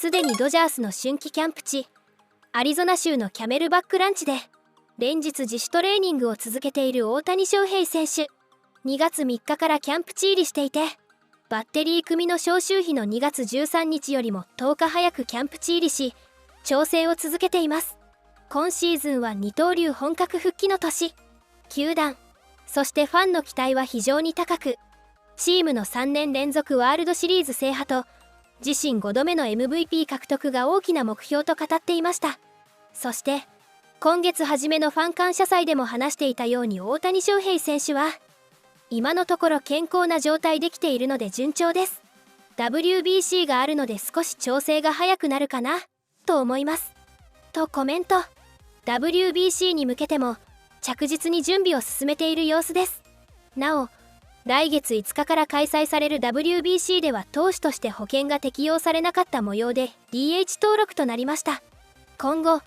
すでにドジャースの春季キャンプ地アリゾナ州のキャメルバックランチで連日自主トレーニングを続けている大谷翔平選手。2月3日からキャンプ地入りしていて、バッテリー組の招集日の2月13日よりも10日早くキャンプ地入りし、調整を続けています。今シーズンは二刀流本格復帰の年。球団、そしてファンの期待は非常に高く、チームの3年連続ワールドシリーズ制覇と、自身5度目の MVP 獲得が大きな目標と語っていました。そして、今月初めのファン感謝祭でも話していたように大谷翔平選手は、今のところ健康な状態できているので順調です。WBC があるので少し調整が早くなるかな、と思います。とコメント。WBC に向けても着実に準備を進めている様子です。なお、来月5日から開催される WBC では投手として保険が適用されなかった模様で DH 登録となりました。今後、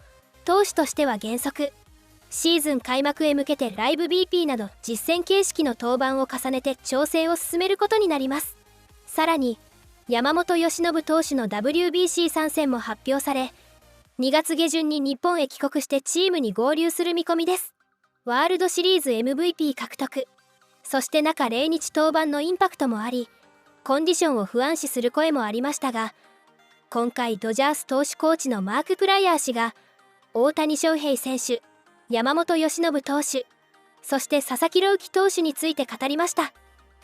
投手としては原則、シーズン開幕へ向けてライブ BP など実戦形式の登板を重ねて調整を進めることになります。さらに、山本由伸投手の WBC 参戦も発表され、2月下旬に日本へ帰国してチームに合流する見込みです。ワールドシリーズ MVP 獲得、そして中0日登板のインパクトもあり、コンディションを不安視する声もありましたが、今回ドジャース投手コーチのマーク・プライヤー氏が、大谷翔平選手、山本由伸投手、そして佐々木朗希投手について語りました。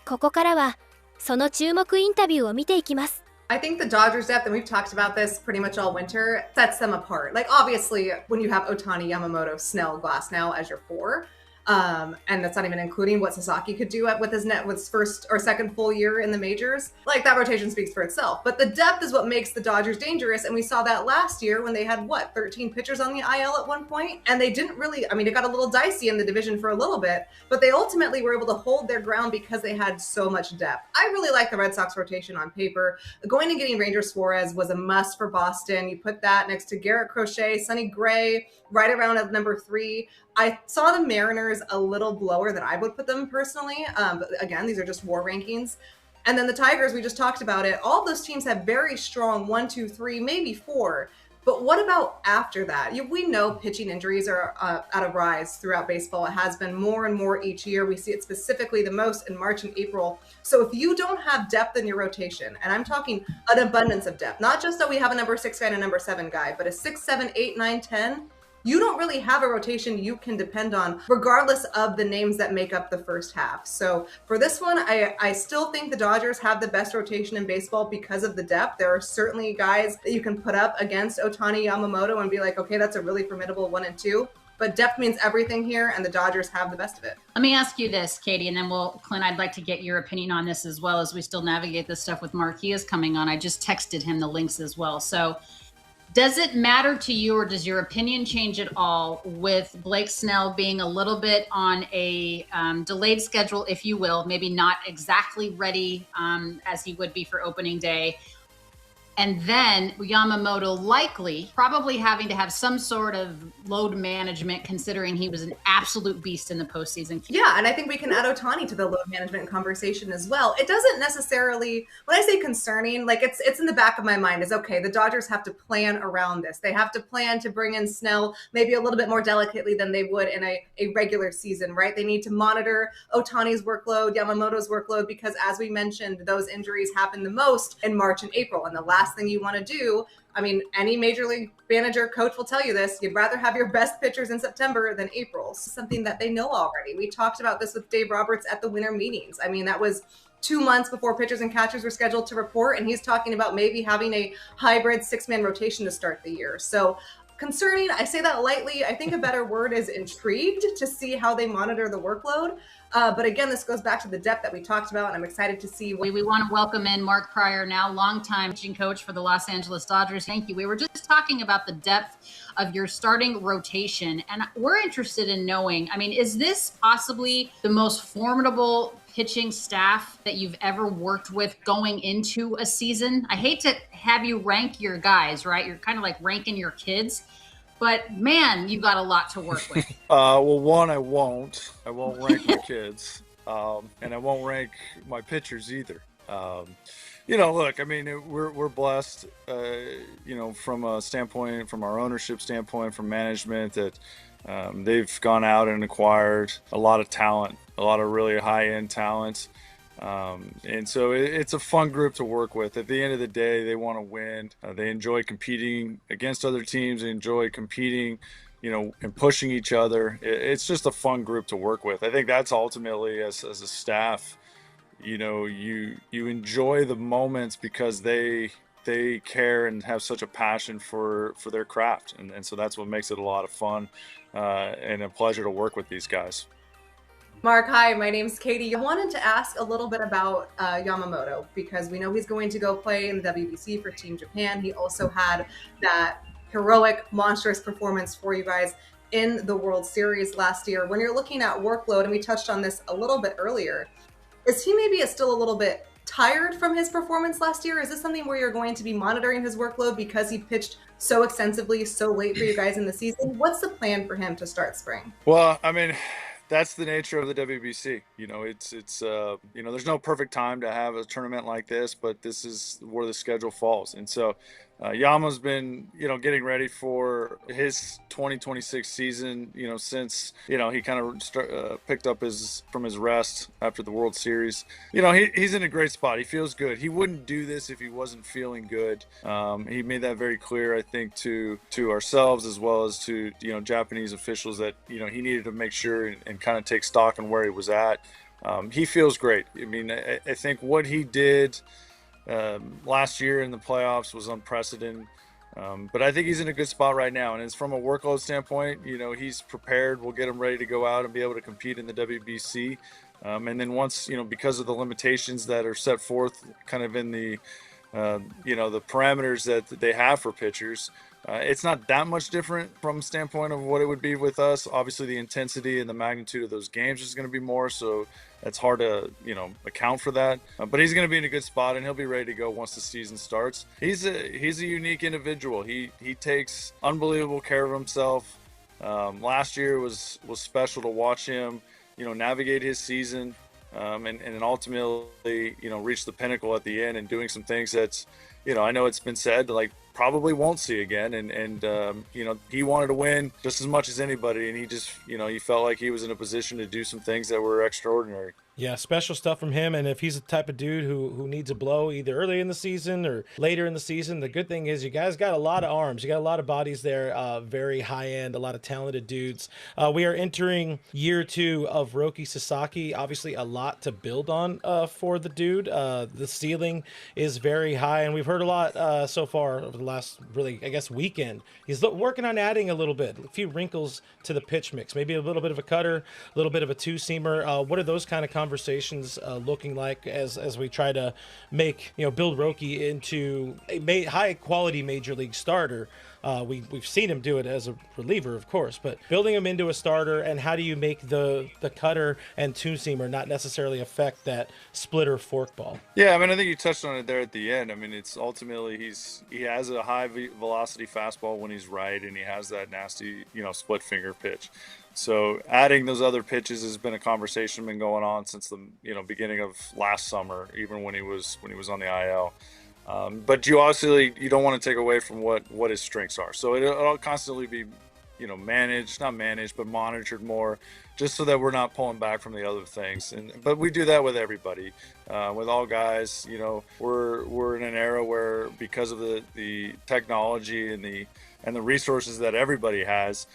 ここからは、その注目インタビューを見ていきます。I think the Dodgers depth, and we've talked about this pretty much all winter, sets them apart. Like, obviously, when you have Ohtani, Yamamoto, Snell, Glasnow as your four, and that's not even including what Sasaki could do with his first or second full year in the majors. Like, that rotation speaks for itself. But the depth is what makes the Dodgers dangerous, and we saw that last year when they had, 13 pitchers on the IL at one point? And they didn't really, I mean, it got a little dicey in the division for a little bit, but they ultimately were able to hold their ground because they had so much depth. I really like the Red Sox rotation on paper. Going and getting Ranger Suarez was a must for Boston. You put that next to Garrett Crochet, Sonny Gray, right around at number 3. I saw the Mariners a little lower than I would put them personally. But again, these are just WAR rankings. And then the Tigers, we just talked about it. All those teams have very strong 1, 2, 3, maybe 4. But what about after that? We know pitching injuries are at a rise throughout baseball. It has been more and more each year. We see it specifically the most in March and April. So if you don't have depth in your rotation, and I'm talking an abundance of depth, not just that we have a number 6 guy and a number 7 guy, but a 6, 7, 8, 9, 10, you don't really have a rotation you can depend on, regardless of the names that make up the first half. So for this one, I still think the Dodgers have the best rotation in baseball because of the depth. There are certainly guys that you can put up against Ohtani, Yamamoto and be like, okay, that's a really formidable 1 and 2. But depth means everything here, and the Dodgers have the best of it. Let me ask you this, Katie, and then Clint, I'd like to get your opinion on this as well as we still navigate this stuff with Marquez coming on. I just texted him the links as well. So does it matter to you, or does your opinion change at all with Blake Snell being a little bit on a delayed schedule, if you will, maybe not exactly ready as he would be for opening day? And then Yamamoto likely probably having to have some sort of load management, considering he was an absolute beast in the postseason. Yeah, and I think we can add Ohtani to the load management conversation as well. It doesn't necessarily, when I say concerning, like it's in the back of my mind is, okay, the Dodgers have to plan around this. They have to plan to bring in Snell maybe a little bit more delicately than they would in a regular season, right? They need to monitor Ohtani's workload, Yamamoto's workload, because as we mentioned, those injuries happen the most in March and April. And the last thing you want to do, I mean, any major league manager, coach will tell you this, you'd rather have your best pitchers in September than April. Something that they know already. We talked about this with Dave Roberts at the winter meetings. I mean, that was 2 months before pitchers and catchers were scheduled to report, and he's talking about maybe having a hybrid 6-man rotation to start the year. So concerning, I say that lightly. I think a better word is intrigued to see how they monitor the workload. But again, this goes back to the depth that we talked about, and I'm excited to see. We want to welcome in Mark Pryor, now longtime pitching coach for the Los Angeles Dodgers. Thank you. We were just talking about the depth of your starting rotation, and we're interested in knowing, I mean, is this possibly the most formidable pitching staff that you've ever worked with going into a season? I hate to have you rank your guys, right? You're kind of like ranking your kids. But man, you've got a lot to work with. Well, one, I won't rank my kids, and I won't rank my pitchers either. Look, I mean, we're blessed, from a standpoint, from our ownership standpoint, from management, that they've gone out and acquired a lot of talent, a lot of really high-end talent. And so it's a fun group to work with. At the end of the day, they want to win. They enjoy competing against other teams. They enjoy competing, and pushing each other. It's just a fun group to work with. I think that's ultimately, as a staff, you enjoy the moments because they care and have such a passion for their craft, and so that's what makes it a lot of fun and a pleasure to work with these guys. Mark, hi, my name's Katie. I wanted to ask a little bit about Yamamoto, because we know he's going to go play in the WBC for Team Japan. He also had that heroic, monstrous performance for you guys in the World Series last year. When you're looking at workload, and we touched on this a little bit earlier, is he maybe still a little bit tired from his performance last year? Is this something where you're going to be monitoring his workload because he pitched so extensively, so late for you guys in the season? What's the plan for him to start spring? Well, I mean, that's the nature of the WBC. It's there's no perfect time to have a tournament like this, but this is where the schedule falls. And so Yama's been, getting ready for his 2026 season, since, he kind of picked up from his rest after the World Series. He's in a great spot. He feels good. He wouldn't do this if he wasn't feeling good. He made that very clear, I think, to ourselves as well as to, Japanese officials, that, he needed to make sure and kind of take stock on where he was at. He feels great. I mean, I think what he did last year in the playoffs was unprecedented, but I think he's in a good spot right now. And it's from a workload standpoint, he's prepared. We'll get him ready to go out and be able to compete in the WBC. And then once, because of the limitations that are set forth kind of in the, the parameters that they have for pitchers, it's not that much different from standpoint of what it would be with us. Obviously, the intensity and the magnitude of those games is going to be more, so it's hard to, account for that. But he's going to be in a good spot, and he'll be ready to go once the season starts. He's a unique individual. He takes unbelievable care of himself. Last year was special to watch him, navigate his season, and ultimately, reach the pinnacle at the end and doing some things that's, I know it's been said, like, probably won't see again. And he wanted to win just as much as anybody. And he just, he felt like he was in a position to do some things that were extraordinary. Yeah, special stuff from him. And if he's the type of dude who needs a blow either early in the season or later in the season, the good thing is you guys got a lot of arms. You got a lot of bodies there, very high end, a lot of talented dudes. We are entering year 2 of Roki Sasaki. Obviously, a lot to build on for the dude. The ceiling is very high, and we've heard a lot so far over the last, really, I guess, weekend. He's working on adding a little bit, a few wrinkles to the pitch mix, maybe a little bit of a cutter, a little bit of a two-seamer. What are those kind of conversations looking like as we try to make, build Roki into a high quality major league starter? We've seen him do it as a reliever, of course, but building him into a starter, and how do you make the cutter and two-seamer not necessarily affect that splitter forkball? Yeah, I mean, I think you touched on it there at the end. I mean, it's ultimately he has a high velocity fastball when he's right, and he has that nasty, split finger pitch. So adding those other pitches has been a conversation been going on since the beginning of last summer, even when he was on the IL. But you don't want to take away from what his strengths are. So it'll constantly be, not managed, but monitored more, just so that we're not pulling back from the other things. But we do that with everybody, with all guys. We're in an era where, because of the technology and the resources that everybody has,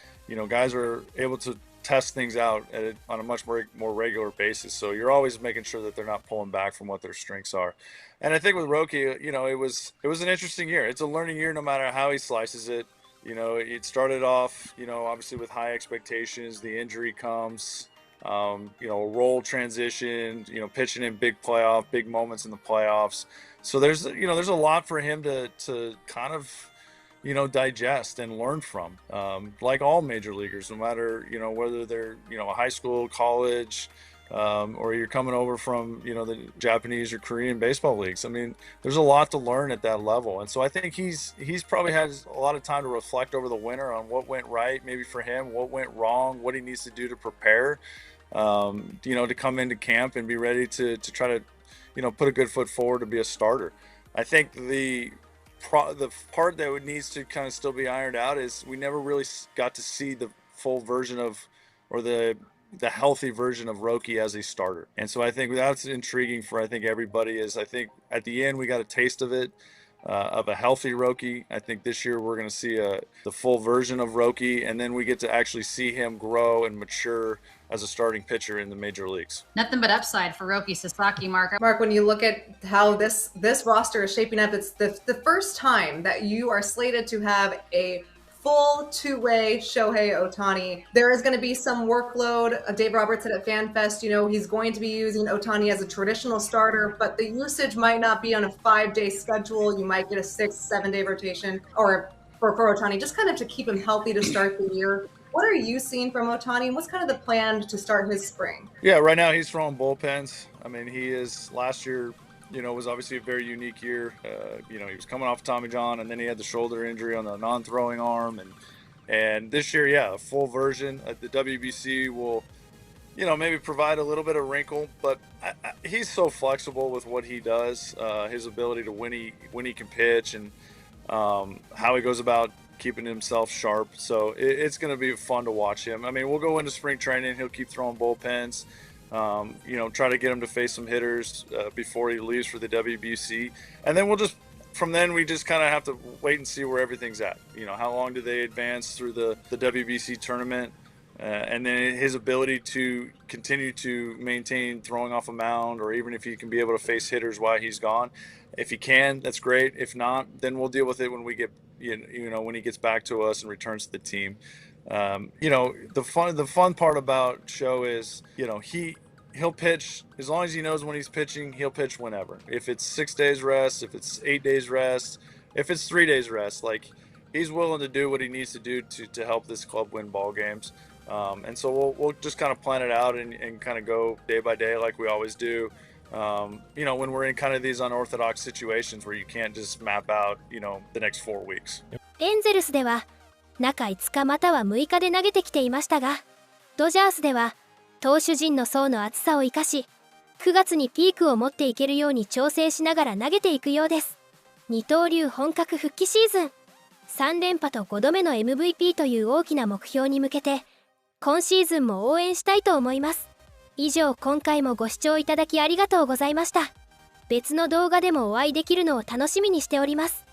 guys are able to test things out on a much more regular basis. So you're always making sure that they're not pulling back from what their strengths are. And I think with Roki, it was an interesting year. It's a learning year no matter how he slices it. It started off, obviously with high expectations. The injury comes, a role transition, pitching in big moments in the playoffs. So there's a lot for him to kind of, digest and learn from, like all major leaguers, no matter, whether they're, high school, college, or you're coming over from, the Japanese or Korean baseball leagues. I mean, there's a lot to learn at that level. And so I think he's probably had a lot of time to reflect over the winter on what went right, maybe for him, what went wrong, what he needs to do to prepare, to come into camp and be ready to try to put a good foot forward to be a starter. I think the part that needs to kind of still be ironed out is we never really got to see the full version of, or the healthy version of Roki as a starter. And so I think that's intriguing for, I think, everybody. Is I think at the end we got a taste of it, of a healthy Roki. I think this year we're going to see the full version of Roki, and then we get to actually see him grow and mature as a starting pitcher in the major leagues. Nothing but upside for Roki Sasaki, Mark. Mark, when you look at how this roster is shaping up, it's the first time that you are slated to have a full two-way Shohei Ohtani. There is going to be some workload. Dave Roberts said at FanFest, he's going to be using Ohtani as a traditional starter, but the usage might not be on a 5-day schedule. You might get a 6-7 day rotation, or for Ohtani, just kind of to keep him healthy to start the year. What are you seeing from Ohtani, and what's kind of the plan to start his spring? Yeah, right now he's throwing bullpens. I mean, he is, last year, was obviously a very unique year. He was coming off Tommy John, and then he had the shoulder injury on the non-throwing arm. And this year, yeah, a full version. The WBC will, maybe provide a little bit of wrinkle, but he's so flexible with what he does, his ability to when he can pitch, and how he goes about keeping himself sharp. So it's going to be fun to watch him. I mean, we'll go into spring training. He'll keep throwing bullpens. Try to get him to face some hitters before he leaves for the WBC. And then from then we just kind of have to wait and see where everything's at. How long do they advance through the WBC tournament? And then his ability to continue to maintain throwing off a mound, or even if he can be able to face hitters while he's gone. If he can, that's great. If not, then we'll deal with it when we get, when he gets back to us and returns to the team. The fun part about Sho is, he'll pitch as long as he knows when he's pitching. He'll pitch whenever. If it's 6 days rest, if it's 8 days rest, if it's 3 days rest, like, he's willing to do what he needs to do to help this club win ball games. And so we'll just kind of plan it out and kind of go day by day like we always do. When we're in kind of these unorthodox situations where you can't just map out, the next 4 weeks. エンゼルスでは中5日または6日で投げてきていましたが、ドジャースでは投手陣の層の厚さを生かし、9月にピークを持っていけるように調整しながら投げていくようです。二刀流本格復帰シーズン、3連覇と5度目の MVP という大きな目標に向けて、今シーズンも応援したいと思います。以上、今回もご視聴いただきありがとうございました。別の動画でもお会いできるのを楽しみにしております。